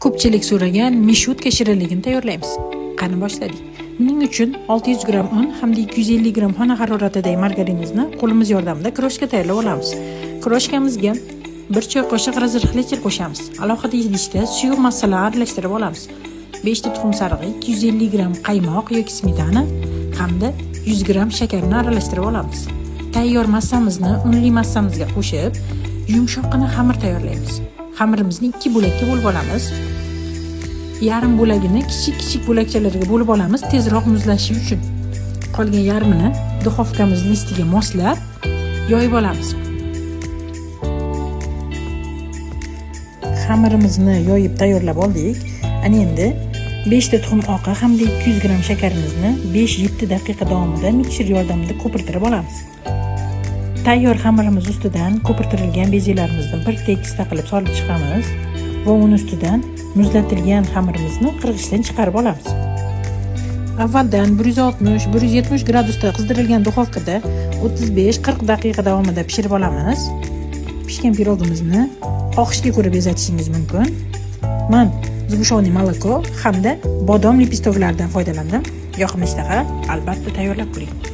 Ko'pchilik so'ragan mishutka shirinligini tayyorlaymiz. Qani boshladik. Buning uchun 600 gram un hamda 250 gram xona haroratidagi margarinimizni qo'limiz yordamida kroshka tayyorlab olamiz. Kroshkamizga 1 choy qoshiq razrixlicher qo'shamiz. Alohida idishda suyuq massalarni aralashtirib olamiz. 5 ta tuxum sarig'i, 250 gram qaymoq yoki smetana hamda 100 gram shakarni aralashtirib olamiz. Tayyor massamizni unli massamizga qo'shib, yumshoqqina xamir tayyorlaymiz. Xamirimizni 2 bo'lakka bo'lib olamiz. Yarim bo'lagini kichik bo'lakchalarga bo'lib olamiz tezroq muzlashi uchun. Qolgan yarmini duxovkamizning listiga moslab yoyib olamiz. Xamirimizni yoyib tayyorlab oldik. Ana endi 5 ta tuxum oqi hamda 200 gram shakarimizni 5-7 daqiqa davomida mikser yordamida ko'pirtirib olamiz. Tayyor xamirimiz ustidan ko'pirtirilgan bezelarimizni bir tekisda qilib solib chiqamiz va uni ustidan muzlatilgan xamirimizni qirg'ichdan chiqarib olamiz. Avvaldan 160-170 gradusda qizdirilgan duxovkada 35-40 daqiqa davomida pishirib olamiz. Pishgan pirogimizni xohishga ko'ra bezatishingiz mumkin. Men zgushovniy moloko hamda bodom lipistoklaridan foydalandim. Yoqimli ishtaha, albatta tayyorlab ko'ring.